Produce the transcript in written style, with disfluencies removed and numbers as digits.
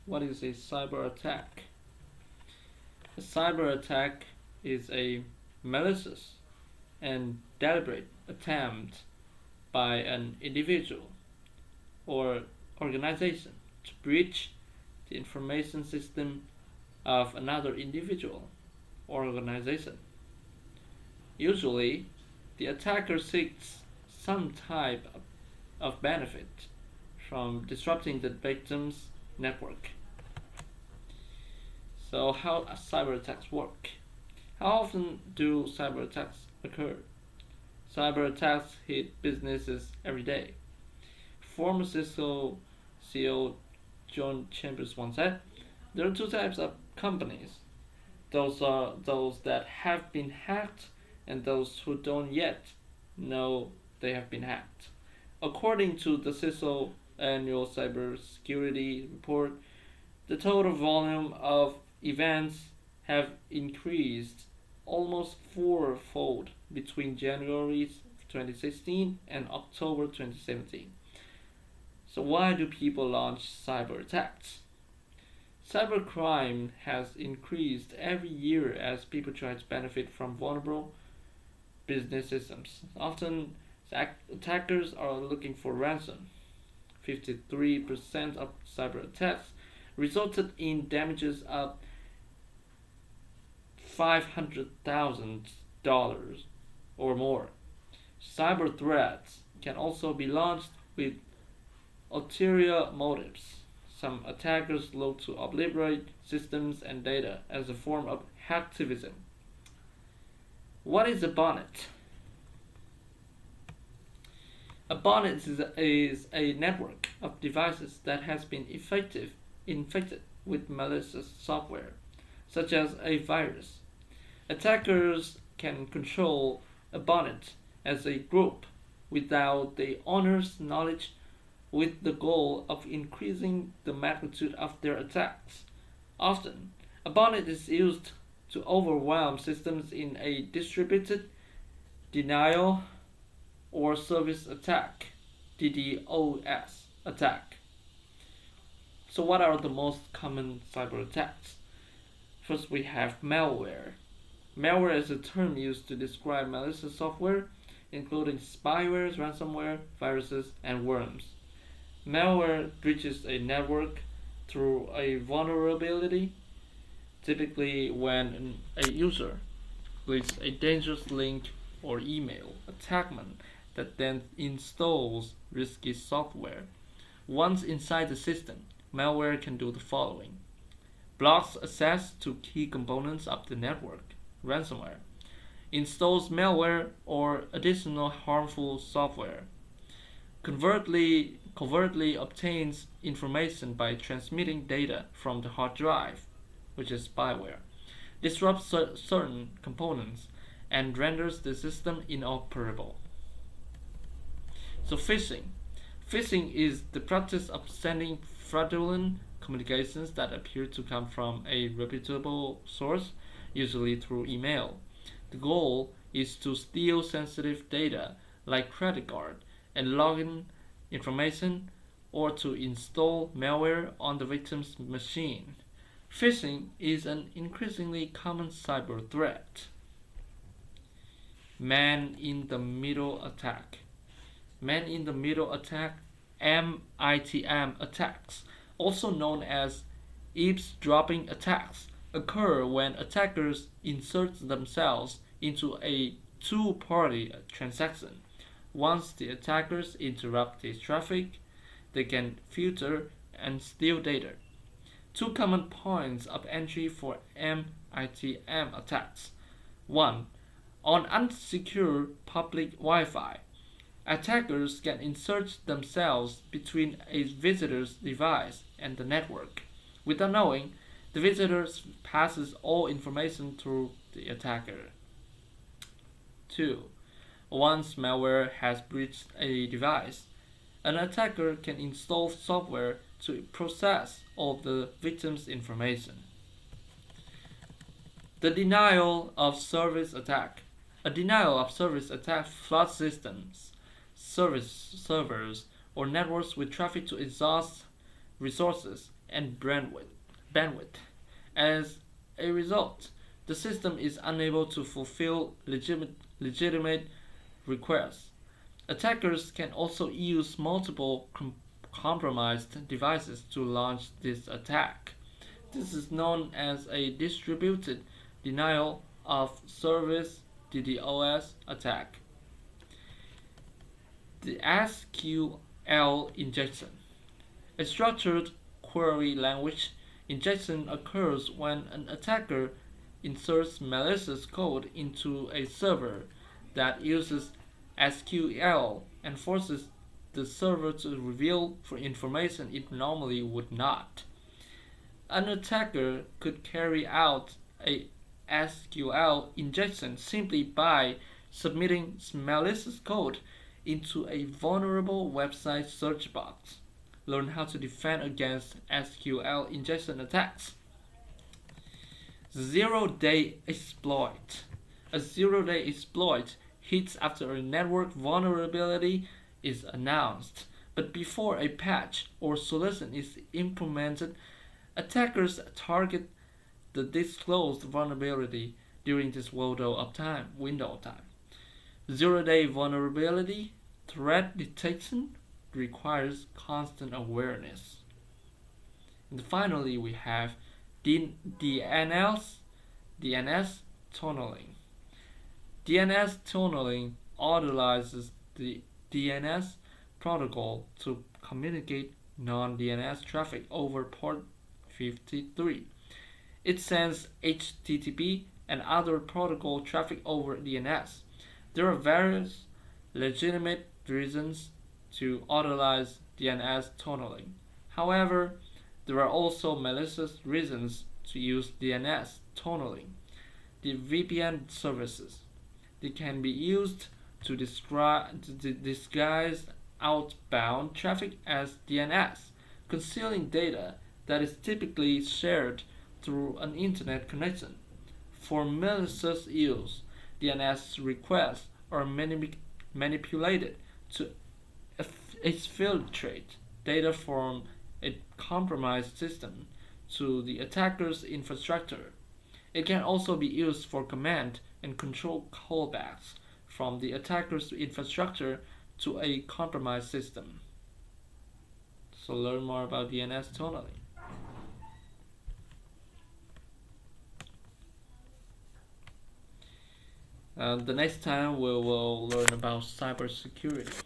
What is a cyber attack? A cyber attack is a malicious and deliberate attempt by an individual or organization to breach the information system of another individual or organization. Usually, the attacker seeks some type of benefit from disrupting the victim's network. So, how cyber attacks work? How often do cyber attacks occur? Cyber attacks hit businesses every day. Former Cisco CEO John Chambers once said, "There are two types of companies. Those are those that have been hacked and those who don't yet know they have been hacked." According to the Cisco annual cybersecurity report, the total volume of events have increased almost fourfold between January 2016 and October 2017. So why do people launch cyber attacks? Cybercrime has increased every year as people try to benefit from vulnerable business systems. Often, attackers are looking for ransom. 53% of cyber attacks resulted in damages of $500,000 or more. Cyber threats can also be launched with ulterior motives. Some attackers look to obliterate systems and data as a form of hacktivism. What is a bonnet? A bonnet is a network of devices that has been infected with malicious software, such as a virus. Attackers can control a bonnet as a group without the owner's knowledge, with the goal of increasing the magnitude of their attacks. Often, a bonnet is used to overwhelm systems in a distributed denial or service attack (DDoS) attack. So what are the most common cyber attacks? First, we have malware. Malware is a term used to describe malicious software, including spyware, ransomware, viruses, and worms. Malware breaches a network through a vulnerability, typically when a user clicks a dangerous link or email attachment that then installs risky software. Once inside the system, malware can do the following: blocks access to key components of the network, ransomware, installs malware or additional harmful software, covertly obtains information by transmitting data from the hard drive, which is spyware, disrupts certain components, and renders the system inoperable. So phishing. Phishing is the practice of sending fraudulent communications that appear to come from a reputable source, usually through email. The goal is to steal sensitive data like credit card and login information, or to install malware on the victim's machine. Phishing is an increasingly common cyber threat. Man in the middle attack. Man in the middle attack, MITM attacks, also known as eavesdropping attacks, occur when attackers insert themselves into a two-party transaction. Once the attackers interrupt the traffic, they can filter and steal data. Two common points of entry for MITM attacks. 1. On unsecure public Wi-Fi, attackers can insert themselves between a visitor's device and the network. Without knowing, the visitor passes all information through the attacker. 2. Once malware has breached a device, an attacker can install software to process all the victim's information. The denial of service attack. A denial of service attack floods systems, servers, or networks with traffic to exhaust resources, and bandwidth. As a result, the system is unable to fulfill legitimate requests. Attackers can also use multiple compromised devices to launch this attack. This is known as a distributed denial of service DDoS attack. The SQL injection. A structured query language injection occurs when an attacker inserts malicious code into a server that uses SQL and forces the server to reveal for information it normally would not. An attacker could carry out a SQL injection simply by submitting malicious code into a vulnerable website search box. Learn how to defend against SQL injection attacks. Zero-day exploit. A zero-day exploit hits after a network vulnerability is announced, but before a patch or solution is implemented. Attackers target the disclosed vulnerability during this window of time. Zero-day vulnerability threat detection requires constant awareness. And finally, we have DNS tunneling. DNS tunneling utilizes the DNS protocol to communicate non-DNS traffic over port 53. It sends HTTP and other protocol traffic over DNS. There are various legitimate reasons to utilize DNS tunneling. However, there are also malicious reasons to use DNS tunneling. The VPN services. They can be used to disguise outbound traffic as DNS, concealing data that is typically shared through an internet connection. For malicious use, DNS requests are manipulated to exfiltrate data from a compromised system to the attacker's infrastructure. It can also be used for command and control callbacks from the attacker's infrastructure to a compromised system. So learn more about DNS tunneling. The next time we will learn about cybersecurity.